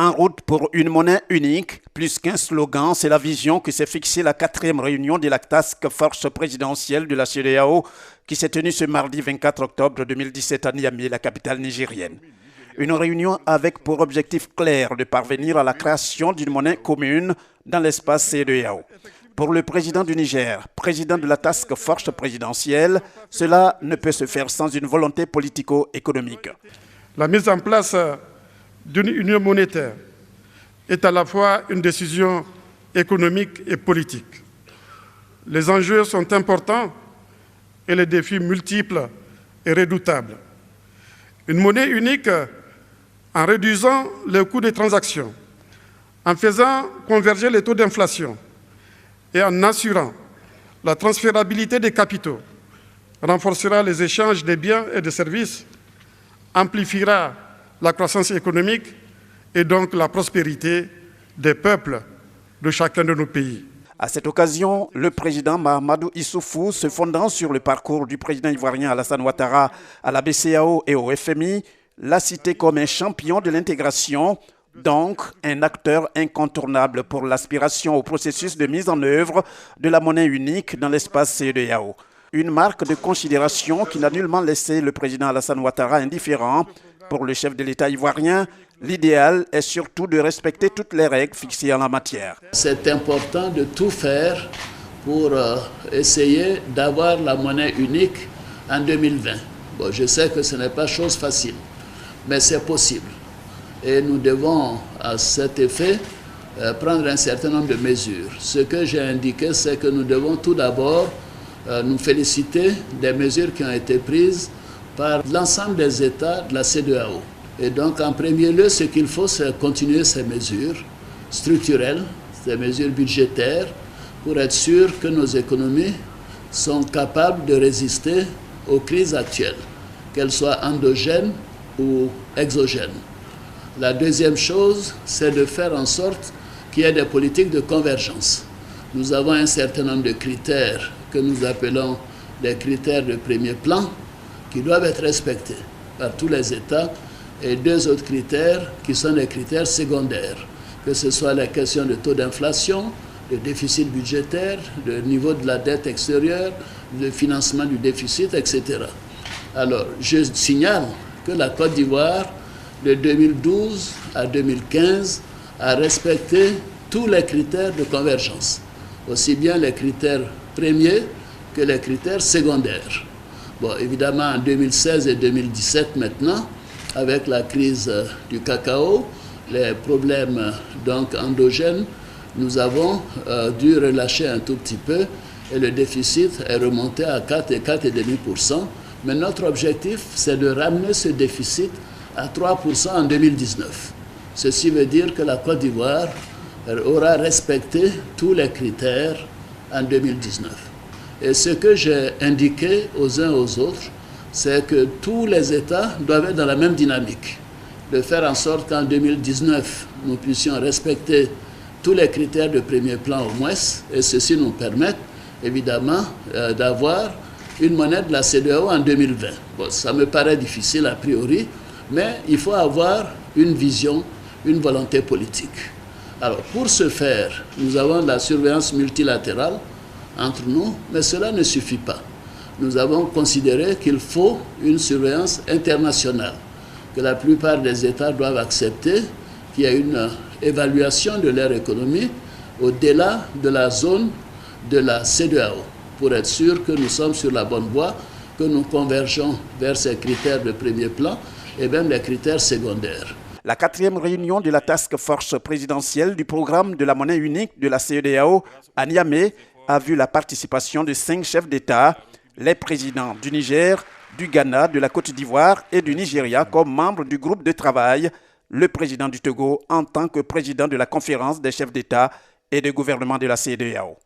En route pour une monnaie unique, plus qu'un slogan, c'est la vision que s'est fixée la 4e réunion de la Task Force présidentielle de la CEDEAO qui s'est tenue ce mardi 24 octobre 2017 à Niamey, la capitale nigérienne. Une réunion avec pour objectif clair de parvenir à la création d'une monnaie commune dans l'espace CEDEAO. Pour le président du Niger, président de la Task Force présidentielle, cela ne peut se faire sans une volonté politico-économique. La mise en place d'une union monétaire est à la fois une décision économique et politique. Les enjeux sont importants et les défis multiples et redoutables. Une monnaie unique, en réduisant les coûts des transactions, en faisant converger les taux d'inflation et en assurant la transférabilité des capitaux, renforcera les échanges des biens et des services, amplifiera la croissance économique et donc la prospérité des peuples de chacun de nos pays. À cette occasion, le président Mahamadou Issoufou, se fondant sur le parcours du président ivoirien Alassane Ouattara à la BCEAO et au FMI, l'a cité comme un champion de l'intégration, donc un acteur incontournable pour l'aspiration au processus de mise en œuvre de la monnaie unique dans l'espace CEDEAO. Une marque de considération qui n'a nullement laissé le président Alassane Ouattara indifférent. Pour le chef de l'État ivoirien, l'idéal est surtout de respecter toutes les règles fixées en la matière. C'est important de tout faire pour essayer d'avoir la monnaie unique en 2020. Bon, je sais que ce n'est pas chose facile, mais c'est possible. Et nous devons, à cet effet, prendre un certain nombre de mesures. Ce que j'ai indiqué, c'est que nous devons tout d'abord nous féliciter des mesures qui ont été prises par l'ensemble des États de la CEDEAO. Et donc, en premier lieu, ce qu'il faut, c'est continuer ces mesures structurelles, ces mesures budgétaires, pour être sûr que nos économies sont capables de résister aux crises actuelles, qu'elles soient endogènes ou exogènes. La deuxième chose, c'est de faire en sorte qu'il y ait des politiques de convergence. Nous avons un certain nombre de critères que nous appelons des critères de premier plan qui doivent être respectés par tous les États et deux autres critères qui sont des critères secondaires, que ce soit la question de taux d'inflation, le déficit budgétaire, le niveau de la dette extérieure, le financement du déficit, etc. Alors, je signale que la Côte d'Ivoire, de 2012 à 2015, a respecté tous les critères de convergence, aussi bien les critères premiers que les critères secondaires. Bon, évidemment, en 2016 et 2017 maintenant, avec la crise du cacao, les problèmes donc endogènes, nous avons dû relâcher un tout petit peu et le déficit est remonté à 4 et 4,5%. Mais notre objectif, c'est de ramener ce déficit à 3% en 2019. Ceci veut dire que la Côte d'Ivoire aura respecté tous les critères en 2019. Et ce que j'ai indiqué aux uns aux autres, c'est que tous les États doivent être dans la même dynamique, de faire en sorte qu'en 2019, nous puissions respecter tous les critères de premier plan au moins, et ceci nous permet évidemment d'avoir une monnaie de la CEDEAO en 2020. Bon, ça me paraît difficile a priori, mais il faut avoir une vision, une volonté politique. Alors, pour ce faire, nous avons la surveillance multilatérale entre nous, mais cela ne suffit pas. Nous avons considéré qu'il faut une surveillance internationale, que la plupart des États doivent accepter, qu'il y a une évaluation de leur économie au-delà de la zone de la CEDEAO, pour être sûr que nous sommes sur la bonne voie, que nous convergeons vers ces critères de premier plan et même les critères secondaires. La 4e réunion de la Task Force présidentielle du programme de la monnaie unique de la CEDEAO à Niamey a vu la participation de 5 chefs d'État, les présidents du Niger, du Ghana, de la Côte d'Ivoire et du Nigeria comme membres du groupe de travail, le président du Togo en tant que président de la conférence des chefs d'État et de gouvernement de la CEDEAO.